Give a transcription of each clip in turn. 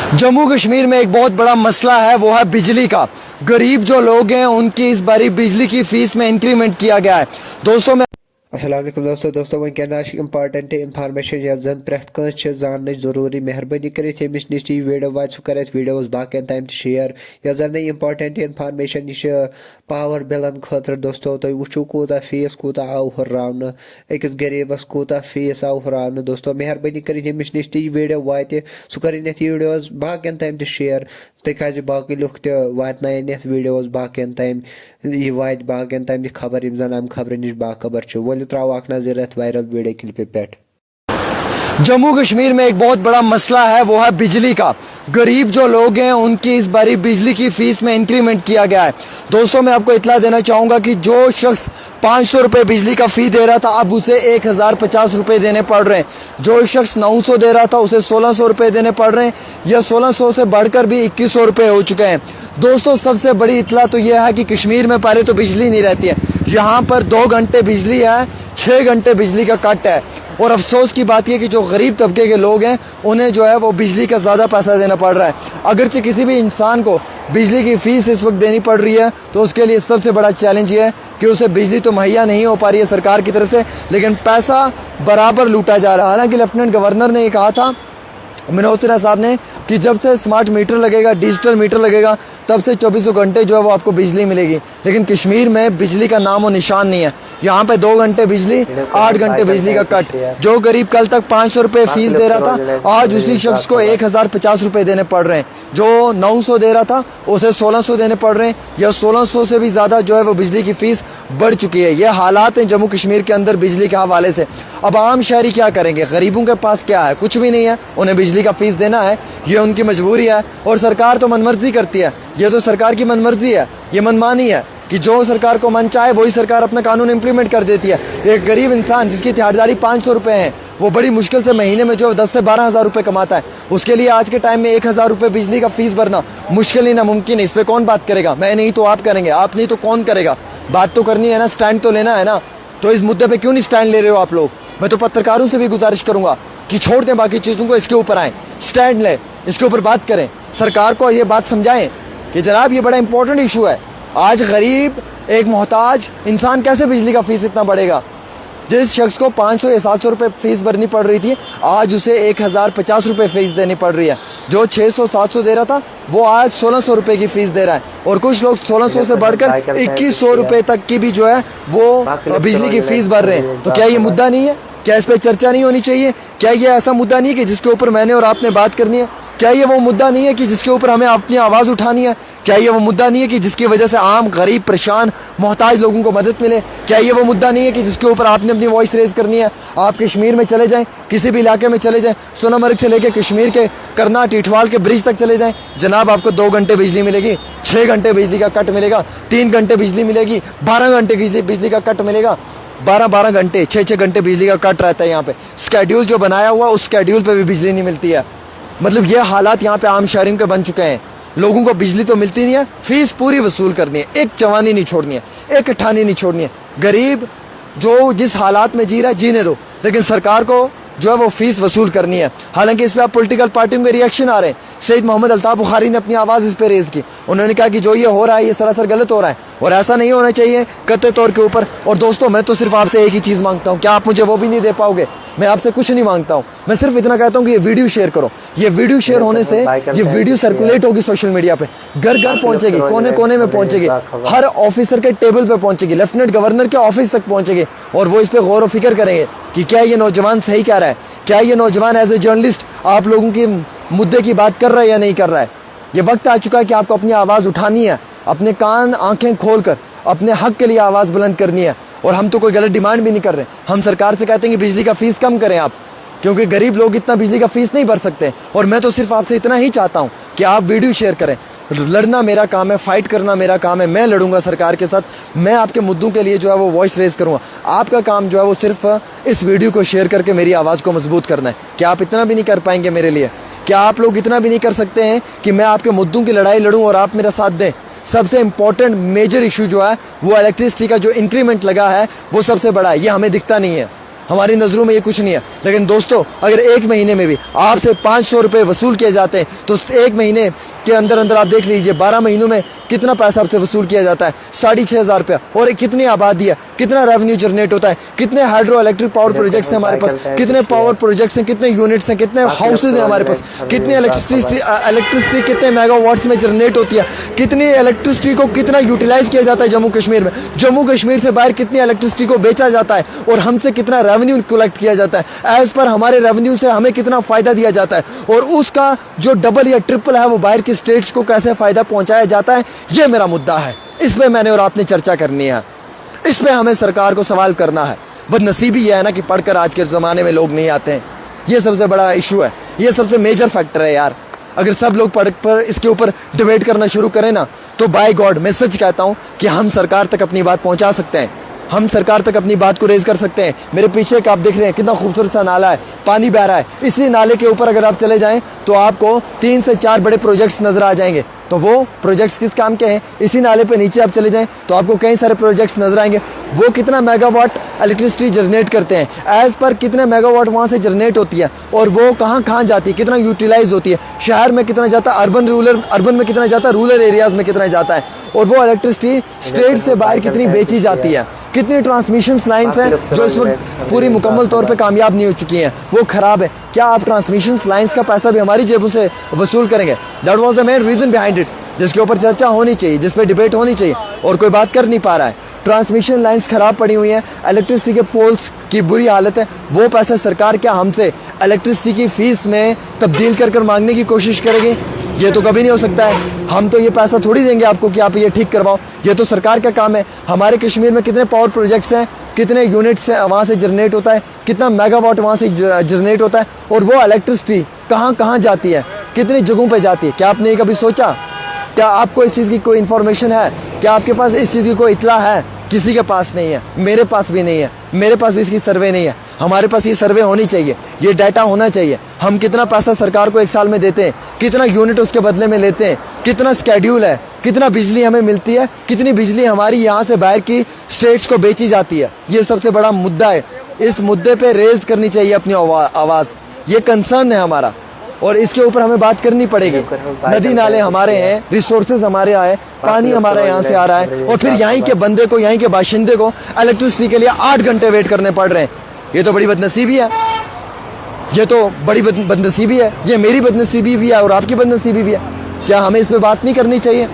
जम्मू कश्मीर में एक बहुत बड़ा मसला है, वो है बिजली का। गरीब जो लोग हैं उनकी इस बारी बिजली की फीस में इंक्रीमेंट किया गया है। दोस्तों मैं अस्सलाम वालेकुम दोस्तों वनस इंपॉर्टेंट इन्फॉर्मेशन यह जन प्रेथ कह जान जरूरी मेहरबानी कर निश वीडियो वा सह कर वीडियो बाकियन ताम शेयर यह जन इंपॉर्टेंट इन्फॉर्मेशन यह पावर बिलन खतर दोस्तों तुम वो कूता फीस कूता आव हुर्रावन अकिस गरीबस कूता फीस आव हुर्रावन दोस्तों मेहरबानी कर निश वीडियो वात सह कर वीडियो बाकियन ताम शेयर तक बाकी लुक तन वीडियोस बाकियन ताम यह वात बाकियन ताम यह खबर यम जन अम खबर निश बाखबर वो त्राव अख नजर वायरल वीडियो क्लिप पे। जम्मू कश्मीर में एक बहुत बड़ा मसला है, वो है बिजली का। गरीब जो लोग हैं उनकी इस बारी बिजली की फीस में इंक्रीमेंट किया गया है। दोस्तों मैं आपको इत्तला देना चाहूँगा कि जो शख्स 500 रुपये बिजली का फ़ी दे रहा था अब उसे 1050 रुपये देने पड़ रहे हैं। जो शख्स 900 दे रहा था उसे 1600 रुपये देने पड़ रहे हैं। यह 1600 से बढ़कर भी 2100 रुपये हो चुके हैं। दोस्तों सबसे बड़ी इत्तला तो यह है कि कश्मीर में पहले तो बिजली नहीं रहती है, यहाँ पर 2 घंटे बिजली है, 6 घंटे बिजली का कट है। और अफसोस की बात यह कि जो गरीब तबके के लोग हैं उन्हें जो है वो बिजली का ज़्यादा पैसा देना पड़ रहा है। अगरचे किसी भी इंसान को बिजली की फ़ीस इस वक्त देनी पड़ रही है तो उसके लिए सबसे बड़ा चैलेंज ये है कि उसे बिजली तो मुहैया नहीं हो पा रही है सरकार की तरफ से, लेकिन पैसा बराबर लूटा जा रहा है। हालांकि लेफ्टिनेंट गवर्नर ने ये कहा था मनोज सिन्हा साहब ने कि जब से स्मार्ट मीटर लगेगा, डिजिटल मीटर लगेगा, तब से 24 घंटे जो है वो आपको बिजली मिलेगी। लेकिन कश्मीर में बिजली का नाम और निशान नहीं है। यहाँ पे 2 घंटे बिजली, 8 घंटे बिजली का कट। जो गरीब कल तक 500 रुपये फीस दे रहा था आज उसी शख्स को 1050 रुपये देने पड़ रहे हैं। जो 900 दे रहा था उसे 1600 देने पड़ रहे हैं, या 1600 से भी ज़्यादा जो है वो बिजली की फ़ीस बढ़ चुकी है। ये हालात हैं जम्मू कश्मीर के अंदर बिजली के हवाले से। अब आम शहरी क्या करेंगे? गरीबों के पास क्या है? कुछ भी नहीं है। उन्हें बिजली का फ़ीस देना है, ये उनकी मजबूरी है। और सरकार तो मनमर्जी करती है, ये तो सरकार की मनमर्जी है, ये मनमानी है कि जो सरकार को मन चाहे वही सरकार अपना कानून इम्प्लीमेंट कर देती है। एक गरीब इंसान जिसकी दिहाड़ीदारी 500 रुपये है, वो बड़ी मुश्किल से महीने में जो 10 से 12 हज़ार रुपये कमाता है, उसके लिए आज के टाइम में 1000 रुपये बिजली का फीस भरना मुश्किल ही नामुमकिन है। इस पर कौन बात करेगा? मैं नहीं तो आप करेंगे, आप नहीं तो कौन करेगा? बात तो करनी है ना, स्टैंड तो लेना है ना। तो इस मुद्दे पर क्यों नहीं स्टैंड ले रहे हो आप लोग? मैं तो पत्रकारों से भी गुजारिश करूंगा कि छोड़ दें बाकी चीज़ों को, इसके ऊपर आएँ, स्टैंड लें, इसके ऊपर बात करें, सरकार को ये बात समझाएं कि जनाब ये बड़ा इंपॉर्टेंट इशू है। आज गरीब एक मोहताज इंसान कैसे बिजली का फीस इतना बढ़ेगा? जिस शख्स को 500 या 700 रुपये फीस भरनी पड़ रही थी आज उसे 1050 रुपये फीस देनी पड़ रही है। जो 600-700 दे रहा था वो आज 1600 रुपये की फीस दे रहा है। और कुछ लोग 1600 से बढ़कर 2100 रुपये तक की भी जो है वो बिजली की फीस भर रहे हैं। तो क्या ये मुद्दा नहीं है? क्या इस पर चर्चा नहीं होनी चाहिए? क्या ये ऐसा मुद्दा नहीं है कि जिसके ऊपर मैंने और आपने बात करनी है? क्या ये वो मुद्दा नहीं है कि जिसके ऊपर हमें अपनी आवाज़ उठानी है? क्या ये वो मुद्दा नहीं है कि जिसकी वजह से आम गरीब परेशान मोहताज लोगों को मदद मिले? क्या ये वो मुद्दा नहीं है कि जिसके ऊपर आपने अपनी वॉइस रेज करनी है? आप कश्मीर में चले जाएं, किसी भी इलाके में चले जाएं, सोनामर्ग से लेकर कश्मीर के करना टीठवाल के ब्रिज तक चले जाएं, जनाब आपको 2 घंटे बिजली मिलेगी, 6 घंटे बिजली का कट मिलेगा, 3 घंटे बिजली मिलेगी, 12 घंटे बिजली का कट मिलेगा। 12 घंटे, 6 घंटे बिजली का कट रहता है। यहाँ पे स्केड्यूल जो बनाया हुआ उस स्केड्यूल पे भी बिजली नहीं मिलती है। मतलब ये हालात यहाँ पे आम शहरियों के बन चुके हैं। लोगों को बिजली तो मिलती नहीं है, फीस पूरी वसूल करनी है, एक चवानी नहीं छोड़नी है, एक अठानी नहीं छोड़नी है। गरीब जो जिस हालात में जी रहा है जीने दो, लेकिन सरकार को जो है वो फीस वसूल करनी है। हालांकि इस पर आप पॉलिटिकल पार्टियों के रिएक्शन आ रहे हैं। सैयद मोहम्मद अल्ताफ बुखारी ने अपनी आवाज़ इस पर रेज़ की। उन्होंने कहा कि जो ये हो रहा है ये सरासर गलत हो रहा है और ऐसा नहीं होना चाहिए कतई तौर के ऊपर। और दोस्तों मैं तो सिर्फ आपसे एक ही चीज़ मांगता हूँ, क्या आप मुझे वो भी नहीं दे पाओगे? मैं आपसे कुछ नहीं मांगता हूँ, मैं सिर्फ इतना कहता हूँ कि ये वीडियो शेयर करो। ये वीडियो शेयर होने से ये वीडियो सर्कुलेट होगी सोशल मीडिया पे, घर घर पहुंचेगी, कोने कोने में पहुंचेगी, हर ऑफिसर के टेबल पे पहुंचेगी, लेफ्टिनेंट गवर्नर के ऑफिस तक पहुंचेगी। और वो इस पर गौर व फिक्र करेंगे कि क्या ये नौजवान सही कह रहा है, क्या ये नौजवान एज ए जर्नलिस्ट आप लोगों की मुद्दे की बात कर रहा है या नहीं कर रहा है। ये वक्त आ चुका है कि आपको अपनी आवाज़ उठानी है, अपने कान आंखें खोल कर अपने हक के लिए आवाज़ बुलंद करनी है। और हम तो कोई गलत डिमांड भी नहीं कर रहे, हम सरकार से कहते हैं कि बिजली का फीस कम करें आप, क्योंकि गरीब लोग इतना बिजली का फीस नहीं भर सकते। और मैं तो सिर्फ आपसे इतना ही चाहता हूँ कि आप वीडियो शेयर करें। लड़ना मेरा काम है, फाइट करना मेरा काम है, मैं लड़ूंगा सरकार के साथ, मैं आपके मुद्दों के लिए जो है वो वॉइस रेज करूँगा। आपका काम जो है वो सिर्फ इस वीडियो को शेयर करके मेरी आवाज़ को मजबूत करना है। क्या आप इतना भी नहीं कर पाएंगे मेरे लिए? क्या आप लोग इतना भी नहीं कर सकते हैं कि मैं आपके मुद्दों की लड़ाई लड़ूँ और आप मेरा साथ दें? सबसे इंपॉर्टेंट मेजर इशू जो है वो इलेक्ट्रिसिटी का जो इंक्रीमेंट लगा है वो सबसे बड़ा है, ये हमें दिखता नहीं है। हमारी नज़रों में ये कुछ नहीं है। लेकिन दोस्तों, अगर एक महीने में भी आपसे 500 रुपये वसूल किए जाते हैं तो एक महीने के अंदर अंदर आप देख लीजिए 12 महीनों में कितना पैसा आपसे वसूल किया जाता है, 6,500 रुपया। और कितनी आबादी है, कितना रेवेन्यू जनरेट होता है, कितने हाइड्रो इलेक्ट्रिक पावर प्रोजेक्ट्स हैं हमारे पास, कितने पावर प्रोजेक्ट्स हैं, कितने यूनिट्स हैं, कितने हाउसेज हैं हमारे पास, कितनी इलेक्ट्रिसिटी कितने मेगावाट्स में जनरेट होती है, कितनी इलेक्ट्रिसिटी को कितना यूटिलाइज किया जाता है जम्मू कश्मीर में, जम्मू कश्मीर से बाहर कितनी इलेक्ट्रिसिटी को बेचा जाता है और हमसे कितना रेवेन्यू कलेक्ट किया जाता है, एज पर हमारे रेवेन्यू से हमें कितना फ़ायदा दिया जाता है, और उसका जो डबल या ट्रिपल है वो बाहर की स्टेट्स को कैसे फ़ायदा पहुंचाया जाता है, ये मेरा मुद्दा है। इस पे मैंने और आपने चर्चा करनी है, इस पे हमें सरकार को सवाल करना है। बदनसीबी ये है ना कि पढ़कर आज के ज़माने में लोग नहीं आते हैं, ये सबसे बड़ा इशू है, ये सबसे मेजर फैक्टर है यार। अगर सब लोग पढ़ पर इसके ऊपर डिबेट करना शुरू करें ना, तो बाय गॉड मैं सच कहता हूँ कि हम सरकार तक अपनी बात पहुँचा सकते हैं, हम सरकार तक अपनी बात को रेज कर सकते हैं। मेरे पीछे का आप देख रहे हैं कितना खूबसूरत सा नाला है, पानी बह रहा है, इसी नाले के ऊपर अगर आप चले जाएं तो आपको 3 से 4 बड़े प्रोजेक्ट्स नजर आ जाएंगे। तो वो प्रोजेक्ट्स किस काम के हैं? इसी नाले पे नीचे आप चले जाएं तो आपको कई सारे प्रोजेक्ट्स नजर आएंगे। वो कितना मेगावाट इलेक्ट्रिसिटी जनरेट करते हैं, एज पर कितने मेगावाट वहाँ से जनरेट होती है और वो कहाँ कहाँ जाती है, कितना यूटिलाइज होती है, शहर में कितना जाता है, अर्बन में कितना जाता है, रूरल एरियाज में कितना जाता है, और वो इलेक्ट्रिसिटी स्टेट से बाहर कितनी बेची जाती है, कितनी ट्रांसमिशन लाइन्स हैं जो इस वक्त पूरी मुकम्मल तौर पे कामयाब नहीं हो चुकी हैं, वो ख़राब है। क्या आप ट्रांसमिशन लाइन्स का पैसा भी हमारी जेबों से वसूल करेंगे? That was the main reason behind it, जिसके ऊपर चर्चा होनी चाहिए, जिस पे डिबेट होनी चाहिए, और कोई बात कर नहीं पा रहा है। ट्रांसमिशन लाइन्स ख़राब पड़ी हुई हैं, इलेक्ट्रिसिटी के पोल्स की बुरी हालत है, वो पैसा सरकार क्या हमसे इलेक्ट्रिसिटी की फ़ीस में तब्दील कर मांगने की कोशिश करेगी? ये तो कभी नहीं हो सकता है। हम तो ये पैसा थोड़ी देंगे आपको कि आप ये ठीक करवाओ, ये तो सरकार का काम है। हमारे कश्मीर में कितने पावर प्रोजेक्ट्स हैं, कितने यूनिट्स वहाँ से जनरेट होता है, कितना मेगावाट वहाँ से जनरेट होता है, और वो इलेक्ट्रिसिटी कहाँ कहाँ जाती है, कितनी जगहों पे जाती है? क्या आपने कभी सोचा? क्या आपको इस चीज़ की कोई इन्फॉर्मेशन है? क्या आपके पास इस चीज़ की कोई इतला है? किसी के पास नहीं है, मेरे पास भी नहीं है, मेरे पास भी इसकी सर्वे नहीं है। हमारे पास ये सर्वे होनी चाहिए, ये डाटा होना चाहिए। हम कितना पैसा सरकार को एक साल में देते हैं, कितना यूनिट उसके बदले में लेते हैं, कितना स्केड्यूल है, कितना बिजली हमें मिलती है, कितनी बिजली हमारी यहाँ से बाहर की स्टेट्स को बेची जाती है। ये सबसे बड़ा मुद्दा है, इस मुद्दे पे रेज करनी चाहिए अपनी आवाज़। ये कंसर्न है हमारा और इसके ऊपर हमें बात करनी पड़ेगी। नदी नाले हमारे हैं, रिसोर्सेज हमारे यहाँ है, पानी हमारे यहाँ से आ रहा है, और फिर यहाँ के बंदे को, यहाँ के बाशिंदे को इलेक्ट्रिसिटी के लिए 8 घंटे वेट करने पड़ रहे हैं। ये तो बड़ी बदनसीबी है, ये तो बड़ी बदनसीबी है, ये मेरी बदनसीबी भी है और आपकी बदनसीबी भी है। क्या हमें इस पर बात नहीं करनी चाहिए?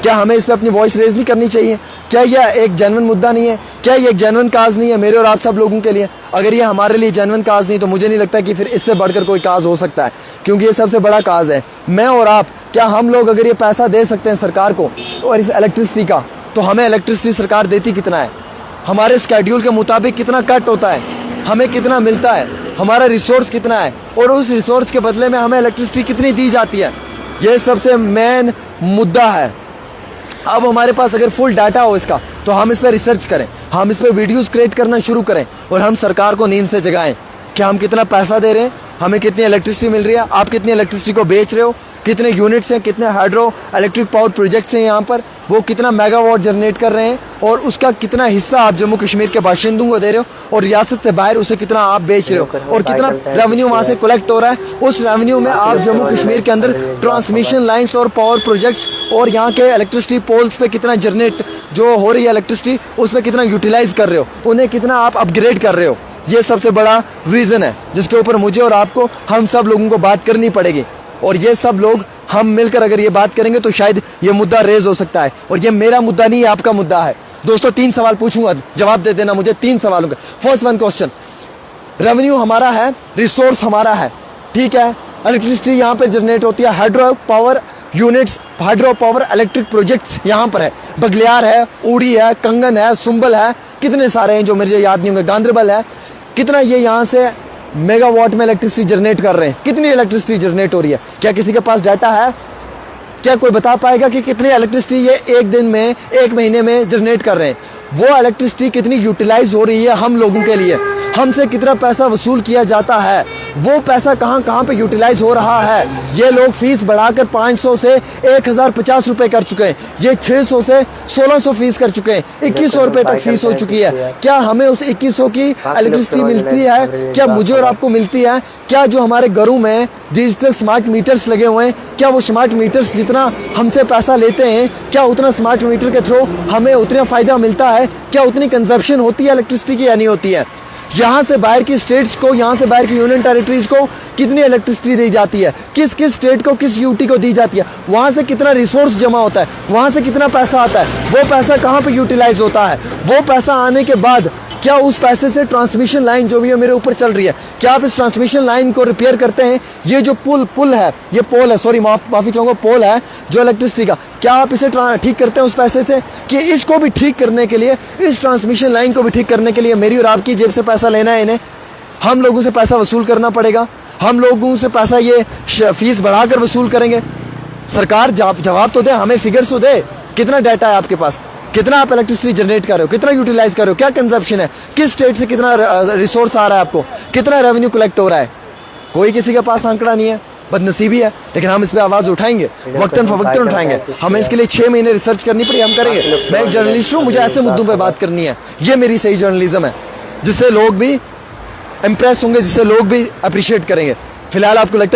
क्या हमें इस पर अपनी वॉइस रेज नहीं करनी चाहिए? क्या यह एक जेन्युइन मुद्दा नहीं है? क्या ये एक जेन्युइन काज नहीं है मेरे और आप सब लोगों के लिए? अगर ये हमारे लिए जेन्युइन काज नहीं तो मुझे नहीं लगता कि फिर इससे बढ़कर कोई काज हो सकता है, क्योंकि ये सबसे बड़ा काज है। मैं और आप, क्या हम लोग अगर ये पैसा दे सकते हैं सरकार को और इस इलेक्ट्रिसिटी का, तो हमें इलेक्ट्रिसिटी सरकार देती कितना है, हमारे स्केड्यूल के मुताबिक कितना कट होता है, हमें कितना मिलता है, हमारा रिसोर्स कितना है, और उस रिसोर्स के बदले में हमें इलेक्ट्रिसिटी कितनी दी जाती है? ये सबसे मेन मुद्दा है। अब हमारे पास अगर फुल डाटा हो इसका, तो हम इस पर रिसर्च करें, हम इस पर वीडियोस क्रिएट करना शुरू करें और हम सरकार को नींद से जगाएं कि हम कितना पैसा दे रहे हैं, हमें कितनी इलेक्ट्रिसिटी मिल रही है, आप कितनी इलेक्ट्रिसिटी को बेच रहे हो, कितने यूनिट्स हैं, कितने हाइड्रो इलेक्ट्रिक पावर प्रोजेक्ट्स हैं यहाँ पर, वो कितना मेगावाट जनरेट कर रहे हैं, और उसका कितना हिस्सा आप जम्मू कश्मीर के बाशिंदों को दे रहे हो, और रियासत से बाहर उसे कितना आप बेच रहे हो, और कितना रेवेन्यू वहाँ से कलेक्ट हो रहा है। उस रेवेन्यू में आप जम्मू कश्मीर के अंदर ट्रांसमिशन लाइन्स और पावर प्रोजेक्ट्स और यहाँ के इलेक्ट्रिसिटी पोल्स पे कितना जनरेट जो हो रही है इलेक्ट्रिसिटी, उस पर कितना यूटिलाइज कर रहे हो, उन्हें कितना आप अपग्रेड कर रहे हो। ये सबसे बड़ा रीज़न है जिसके ऊपर मुझे और आपको, हम सब लोगों को बात करनी पड़ेगी। और ये सब लोग हम मिलकर अगर ये बात करेंगे तो शायद ये मुद्दा रेज हो सकता है। और ये मेरा मुद्दा नहीं है, आपका मुद्दा है। दोस्तों 3 सवाल पूछूंगा, जवाब दे देना मुझे 3 सवालों का। फर्स्ट वन क्वेश्चन, रेवेन्यू हमारा है, रिसोर्स हमारा है, ठीक है, इलेक्ट्रिसिटी यहाँ पे जनरेट होती है, hydro power units, hydro power electric projects यहाँ पर है, बगलियार है, उड़ी है, कंगन है, सुंबल है, कितने सारे हैं जो मुझे याद नहीं होंगे, गांधरबल है। कितना ये यहाँ से मेगावाट में इलेक्ट्रिसिटी जनरेट कर रहे हैं, कितनी इलेक्ट्रिसिटी जनरेट हो रही है? क्या किसी के पास डाटा है? क्या कोई बता पाएगा कि कितनी इलेक्ट्रिसिटी ये एक दिन में, एक महीने में जनरेट कर रहे हैं? वो इलेक्ट्रिसिटी कितनी यूटिलाइज हो रही है हम लोगों के लिए? हमसे कितना पैसा वसूल किया जाता है, वो पैसा कहाँ कहाँ पे यूटिलाइज हो रहा है। ये लोग फीस बढ़ाकर 500 से 1050 रुपए कर चुके हैं, ये 600 से 1600 फीस कर चुके हैं, 2100 रुपए तक फीस हो चुकी है। क्या हमें उस 2100 की इलेक्ट्रिसिटी मिलती है? क्या मुझे और आपको मिलती है? क्या जो हमारे घरों में डिजिटल स्मार्ट मीटर्स लगे हुए हैं, क्या वो स्मार्ट मीटर्स जितना हमसे पैसा लेते हैं, क्या उतना स्मार्ट मीटर के थ्रू हमें उतना फ़ायदा मिलता है? क्या उतनी कंजप्शन होती है इलेक्ट्रिसिटी की या नहीं होती है? यहाँ से बाहर की स्टेट्स को, यहाँ से बाहर की यूनियन टेरिटरीज को कितनी इलेक्ट्रिसिटी दी जाती है, किस किस स्टेट को, किस यूटी को दी जाती है, वहाँ से कितना रिसोर्स जमा होता है, वहाँ से कितना पैसा आता है, वो पैसा कहाँ पे यूटिलाइज होता है, वो पैसा आने के बाद क्या उस पैसे से ट्रांसमिशन लाइन जो भी है मेरे ऊपर चल रही है, क्या आप इस ट्रांसमिशन लाइन को रिपेयर करते हैं? ये जो पुल है, ये पोल है, सॉरी माफ़ी चाहूँगा, पोल है जो इलेक्ट्रिसिटी का, क्या आप इसे ठीक करते हैं उस पैसे से? कि इसको भी ठीक करने के लिए, इस ट्रांसमिशन लाइन को भी ठीक करने के लिए मेरी और आपकी जेब से पैसा लेना है, इन्हें हम लोगों से पैसा वसूल करना पड़ेगा, हम लोगों से पैसा ये फीस बढ़ाकर वसूल करेंगे। सरकार जवाब तो दे, हमें फिगर्स तो दे, कितना डाटा है आपके पास, कितना आप इलेक्ट्रिसिटी जनरेट कर रहे हो, कितना यूटिलाइज कर रहे हो, क्या कंजप्शन है, किस स्टेट से कितना रिसोर्स आ रहा है आपको, कितना रेवेन्यू कलेक्ट हो रहा है? कोई किसी के पास आंकड़ा नहीं है, बदनसीबी है, लेकिन हम इस पे आवाज़ उठाएंगे, वक्तन फवक्तन उठाएंगे। हमें इसके लिए 6 महीने रिसर्च करनी पड़ी, हम करेंगे। मैं एक जर्नलिस्ट हूँ, मुझे ऐसे मुद्दों पे बात करनी है, ये मेरी सही जर्नलिज्म है, जिससे लोग भी इम्प्रेस होंगे, जिससे लोग भी अप्रिशिएट करेंगे। फिलहाल आपको लगता है